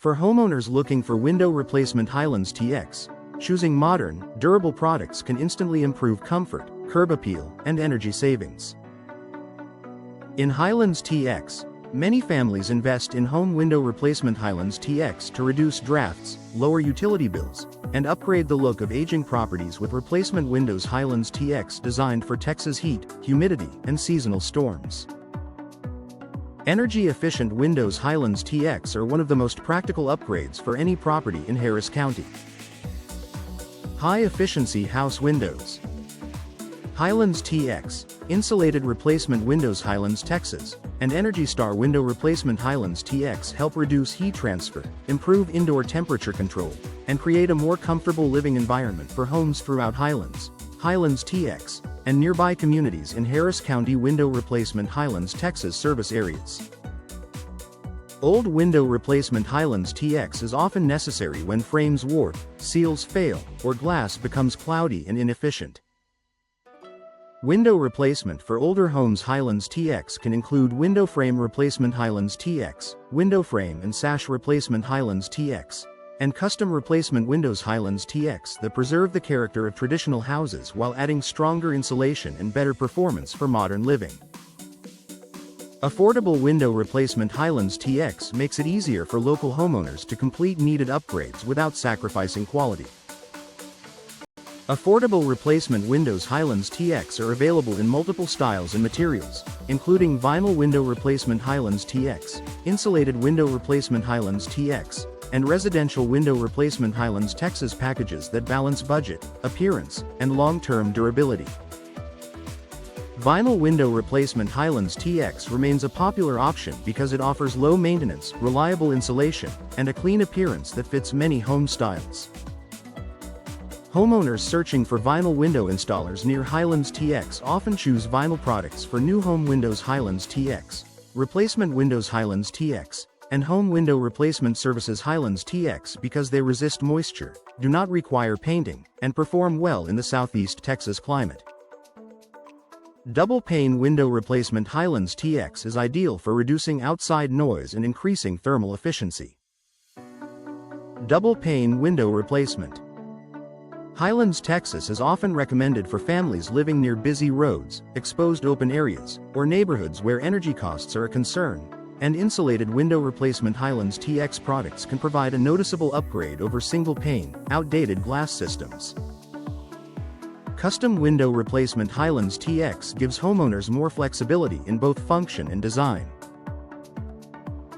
For homeowners looking for window replacement, Highlands TX, choosing modern, durable products can instantly improve comfort, curb appeal, and energy savings. In Highlands TX, many families invest in home window replacement. Highlands TX to reduce drafts, lower utility bills, and upgrade the look of aging properties with replacement windows. Highlands TX designed for Texas heat, humidity, and seasonal storms. Energy-efficient windows. Highlands TX are one of the most practical upgrades for any property in Harris County. High-efficiency house windows. Highlands TX, insulated replacement windows. Highlands Texas, and Energy Star window replacement. Highlands TX help reduce heat transfer, improve indoor temperature control, and create a more comfortable living environment for homes throughout Highlands, Highlands TX, and nearby communities in Harris County. Window replacement. Highlands Texas service areas. Old window replacement. Highlands TX is often necessary when frames warp, seals fail, or glass becomes cloudy and inefficient. Window replacement for older homes. Highlands TX can include window frame replacement. Highlands TX, window frame and sash replacement. Highlands TX, and custom replacement windows. Highlands TX that preserve the character of traditional houses while adding stronger insulation and better performance for modern living. Affordable window replacement. Highlands TX makes it easier for local homeowners to complete needed upgrades without sacrificing quality. Affordable replacement windows. Highlands TX are available in multiple styles and materials, including vinyl window replacement. Highlands TX, insulated window replacement. Highlands TX, and residential window replacement. Highlands Texas packages that balance budget, appearance, and long-term durability. Vinyl window replacement. Highlands TX remains a popular option because it offers low maintenance, reliable insulation, and a clean appearance that fits many home styles. Homeowners searching for vinyl window installers near Highlands TX often choose vinyl products for new home windows. Highlands TX, replacement windows. Highlands TX, and home window replacement services. Highlands TX because they resist moisture, do not require painting, and perform well in the Southeast Texas climate. Double pane window replacement. Highlands TX is ideal for reducing outside noise and increasing thermal efficiency. Double pane window replacement. Highlands Texas is often recommended for families living near busy roads, exposed open areas, or neighborhoods where energy costs are a concern, and insulated window replacement. Highlands TX products can provide a noticeable upgrade over single-pane, outdated glass systems. Custom window replacement. Highlands TX gives homeowners more flexibility in both function and design.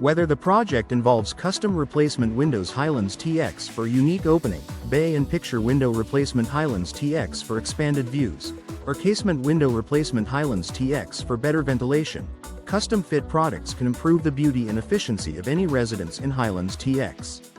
Whether the project involves custom replacement windows. Highlands TX for unique opening, bay and picture window replacement. Highlands TX for expanded views, or casement window replacement. Highlands TX for better ventilation. Custom fit products can improve the beauty and efficiency of any residence in Highlands TX.